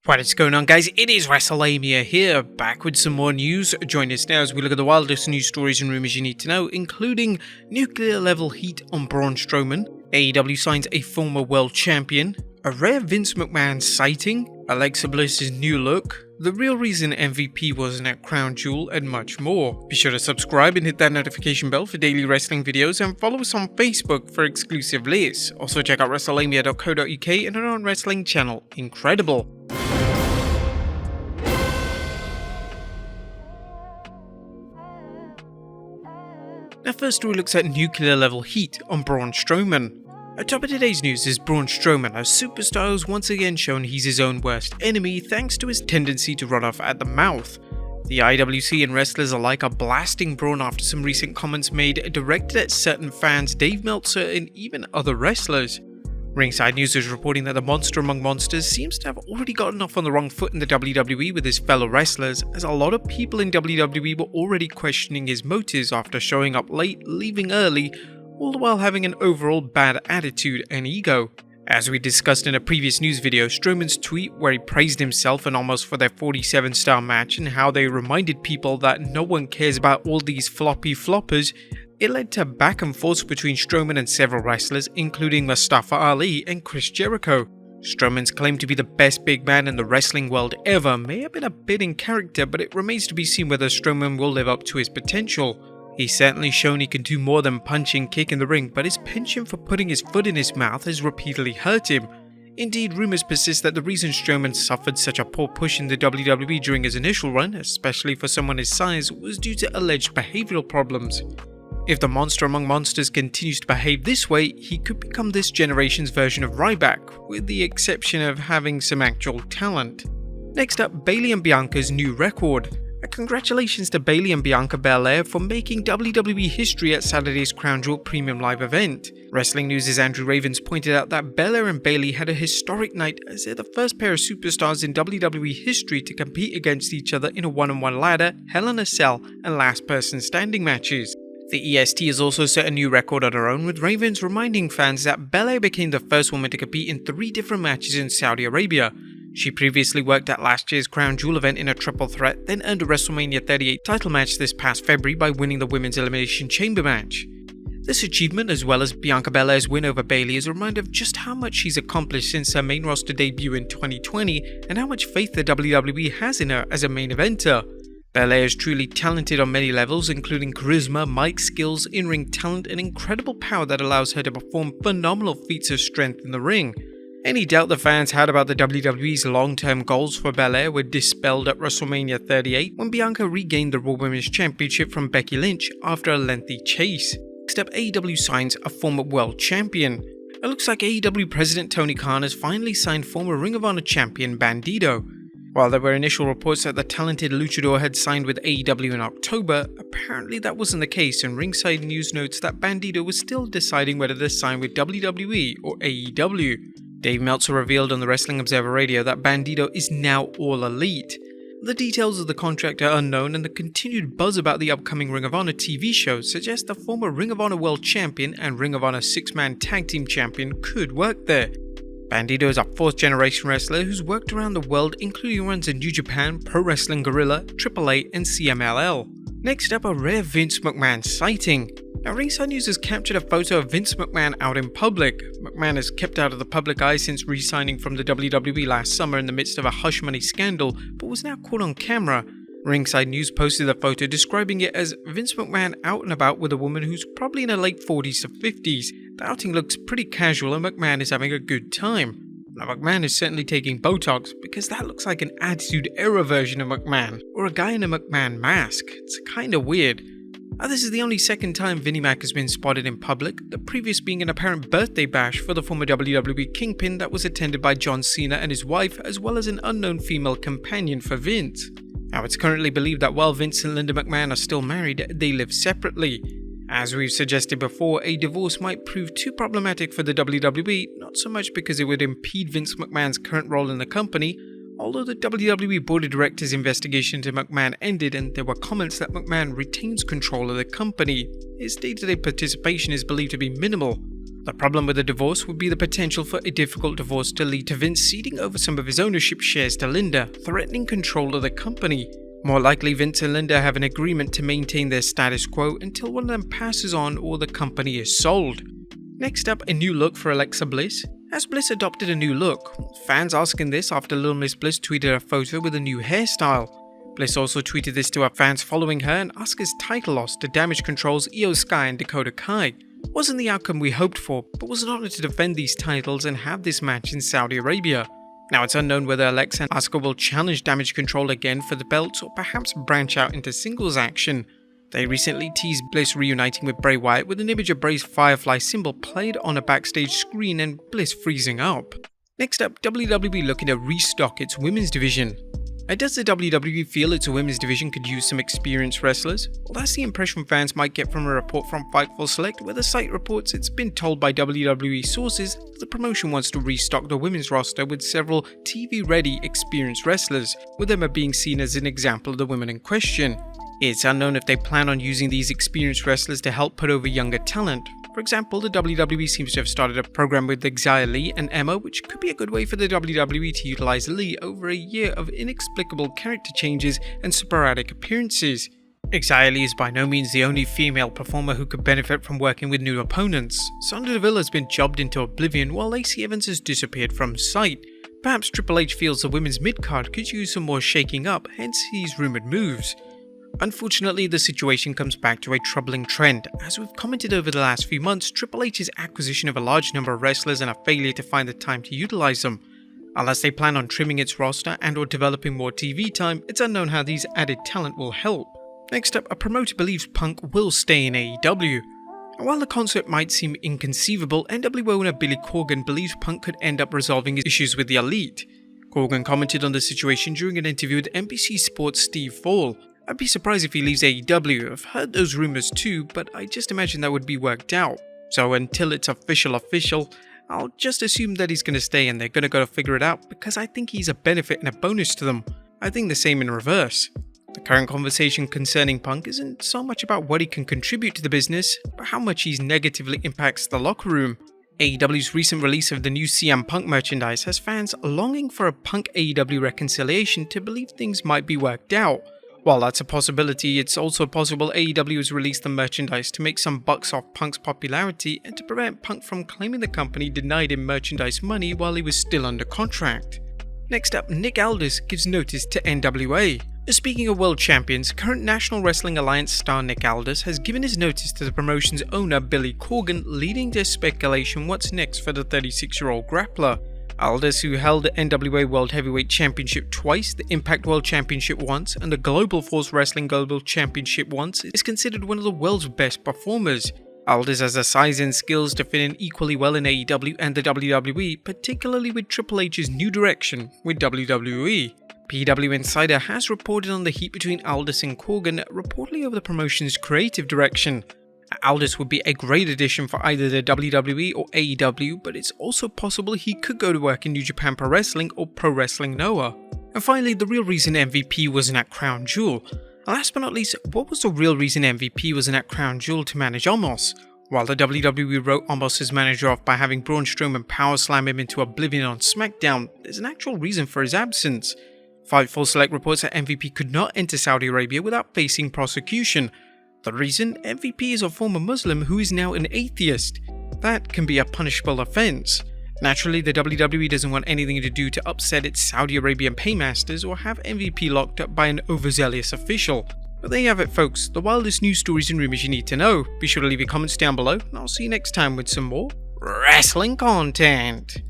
What is going on, guys? It is Wrestlelamia here, back with some more news. Join us now as we look at the wildest news stories and rumors you need to know, including nuclear level heat on Braun Strowman, AEW signs a former world champion, a rare Vince McMahon sighting, Alexa Bliss's new look, the real reason MVP wasn't at Crown Jewel, and much more. Be sure to subscribe and hit that notification bell for daily wrestling videos, and follow us on Facebook for exclusive lists. Also check out Wrestlelamia.co.uk and our own wrestling channel, Incredible. Now first we looks at nuclear level heat on Braun Strowman. At top of today's news is Braun Strowman, a superstar who's once again shown he's his own worst enemy thanks to his tendency to run off at the mouth. The IWC and wrestlers alike are blasting Braun after some recent comments made directed at certain fans, Dave Meltzer and even other wrestlers. Ringside News is reporting that the monster among monsters seems to have already gotten off on the wrong foot in the WWE with his fellow wrestlers, as a lot of people in WWE were already questioning his motives after showing up late, leaving early, all the while having an overall bad attitude and ego. As we discussed in a previous news video, Strowman's tweet where he praised himself and Almost for their 47-star match and how they reminded people that no one cares about all these floppy floppers, it led to back and forth between Strowman and several wrestlers, including Mustafa Ali and Chris Jericho. Strowman's claim to be the best big man in the wrestling world ever may have been a bit in character, but it remains to be seen whether Strowman will live up to his potential. He's certainly shown he can do more than punch and kick in the ring, but his penchant for putting his foot in his mouth has repeatedly hurt him. Indeed, rumors persist that the reason Strowman suffered such a poor push in the WWE during his initial run, especially for someone his size, was due to alleged behavioral problems. If the monster among monsters continues to behave this way, he could become this generation's version of Ryback, with the exception of having some actual talent. Next up, Bayley and Bianca's new record. Congratulations to Bayley and Bianca Belair for making WWE history at Saturday's Crown Jewel Premium Live event. Wrestling News' Andrew Ravens pointed out that Belair and Bayley had a historic night as they're the first pair of superstars in WWE history to compete against each other in a one-on-one ladder, Hell in a Cell, and last person standing matches. The EST has also set a new record on her own, with Ravens reminding fans that Belair became the first woman to compete in 3 different matches in Saudi Arabia. She previously worked at last year's Crown Jewel event in a triple threat, then earned a Wrestlemania 38 title match this past February by winning the Women's Elimination Chamber match. This achievement, as well as Bianca Belair's win over Bayley, is a reminder of just how much she's accomplished since her main roster debut in 2020 and how much faith the WWE has in her as a main eventer. Belair is truly talented on many levels, including charisma, mic skills, in-ring talent, and incredible power that allows her to perform phenomenal feats of strength in the ring. Any doubt the fans had about the WWE's long-term goals for Belair were dispelled at WrestleMania 38 when Bianca regained the Raw Women's Championship from Becky Lynch after a lengthy chase. Next up, AEW signs a former world champion. It looks like AEW President Tony Khan has finally signed former Ring of Honor champion Bandito. While there were initial reports that the talented luchador had signed with AEW in October, apparently that wasn't the case, and Ringside News notes that Bandito was still deciding whether to sign with WWE or AEW. Dave Meltzer revealed on the Wrestling Observer Radio that Bandito is now all elite. The details of the contract are unknown, and the continued buzz about the upcoming Ring of Honor TV show suggests the former Ring of Honor World Champion and Ring of Honor 6-man Tag Team Champion could work there. Bandito is a 4th-generation wrestler who's worked around the world, including runs in New Japan, Pro Wrestling Guerrilla, AAA, and CMLL. Next up, a rare Vince McMahon sighting. Now, Ringside News has captured a photo of Vince McMahon out in public. McMahon has kept out of the public eye since re-signing from the WWE last summer in the midst of a hush money scandal, but was now caught on camera. Ringside News posted a photo describing it as Vince McMahon out and about with a woman who's probably in her late 40s to 50s. The outing looks pretty casual and McMahon is having a good time. Now, McMahon is certainly taking Botox because that looks like an Attitude Era version of McMahon, or a guy in a McMahon mask. It's kinda weird. This is the only second time Vinnie Mac has been spotted in public, the previous being an apparent birthday bash for the former WWE Kingpin that was attended by John Cena and his wife, as well as an unknown female companion for Vince. Now, it's currently believed that while Vince and Linda McMahon are still married, they live separately. As we've suggested before, a divorce might prove too problematic for the WWE, not so much because it would impede Vince McMahon's current role in the company. Although the WWE Board of Directors investigation into McMahon ended and there were comments that McMahon retains control of the company, his day-to-day participation is believed to be minimal. The problem with the divorce would be the potential for a difficult divorce to lead to Vince ceding over some of his ownership shares to Linda, threatening control of the company. More likely, Vince and Linda have an agreement to maintain their status quo until one of them passes on or the company is sold. Next up, a new look for Alexa Bliss. Has Bliss adopted a new look? Fans asking this after Little Miss Bliss tweeted a photo with a new hairstyle. Bliss also tweeted this to her fans following her and Asuka's title loss to Damage Control's Io Sky and Dakota Kai. Wasn't the outcome we hoped for, but was an honor to defend these titles and have this match in Saudi Arabia. Now it's unknown whether Alexa and Asuka will challenge Damage Control again for the belts or perhaps branch out into singles action. They recently teased Bliss reuniting with Bray Wyatt with an image of Bray's Firefly symbol played on a backstage screen and Bliss freezing up. Next up, WWE looking to restock its women's division. Does the WWE feel its women's division could use some experienced wrestlers? Well, that's the impression fans might get from a report from Fightful Select, where the site reports it's been told by WWE sources that the promotion wants to restock the women's roster with several TV-ready experienced wrestlers, with Emma being seen as an example of the women in question. It's unknown if they plan on using these experienced wrestlers to help put over younger talent. For example, the WWE seems to have started a program with Xia Li and Emma, which could be a good way for the WWE to utilize Li over a year of inexplicable character changes and sporadic appearances. Xia Li is by no means the only female performer who could benefit from working with new opponents. Sonya Deville has been jobbed into oblivion while Lacey Evans has disappeared from sight. Perhaps Triple H feels the women's mid-card could use some more shaking up, hence his rumoured moves. Unfortunately, the situation comes back to a troubling trend. As we've commented over the last few months, Triple H's acquisition of a large number of wrestlers and a failure to find the time to utilize them. Unless they plan on trimming its roster and or developing more TV time, it's unknown how these added talent will help. Next up, a promoter believes Punk will stay in AEW. And while the concept might seem inconceivable, NWO owner Billy Corgan believes Punk could end up resolving his issues with the Elite. Corgan commented on the situation during an interview with NBC Sports' Steve Fall. I'd be surprised if he leaves AEW. I've heard those rumors too, but I just imagine that would be worked out. So until it's official, I'll just assume that he's going to stay and they're going to go to figure it out because I think he's a benefit and a bonus to them. I think the same in reverse. The current conversation concerning Punk isn't so much about what he can contribute to the business, but how much he negatively impacts the locker room. AEW's recent release of the new CM Punk merchandise has fans longing for a Punk AEW reconciliation to believe things might be worked out. While that's a possibility, it's also possible AEW has released the merchandise to make some bucks off Punk's popularity and to prevent Punk from claiming the company denied him merchandise money while he was still under contract. Next up, Nick Aldis gives notice to NWA. Speaking of world champions, current National Wrestling Alliance star Nick Aldis has given his notice to the promotion's owner Billy Corgan, leading to speculation what's next for the 36-year-old grappler. Aldis, who held the NWA World Heavyweight Championship twice, the Impact World Championship once, and the Global Force Wrestling Global Championship once, is considered one of the world's best performers. Aldis has the size and skills to fit in equally well in AEW and the WWE, particularly with Triple H's new direction with WWE. PW Insider has reported on the heat between Aldis and Corgan, reportedly over the promotion's creative direction. Aldis would be a great addition for either the WWE or AEW, but it's also possible he could go to work in New Japan Pro Wrestling or Pro Wrestling Noah. And finally, the real reason MVP wasn't at Crown Jewel. Last but not least, what was the real reason MVP wasn't at Crown Jewel to manage Omos? While the WWE wrote Omos' manager off by having Braun Strowman power slam him into oblivion on SmackDown, there's an actual reason for his absence. Fightful Select reports that MVP could not enter Saudi Arabia without facing prosecution. The reason? MVP is a former Muslim who is now an atheist. That can be a punishable offense. Naturally, the WWE doesn't want anything to do to upset its Saudi Arabian paymasters or have MVP locked up by an overzealous official. But there you have it, folks, the wildest news stories and rumors you need to know. Be sure to leave your comments down below, and I'll see you next time with some more wrestling content.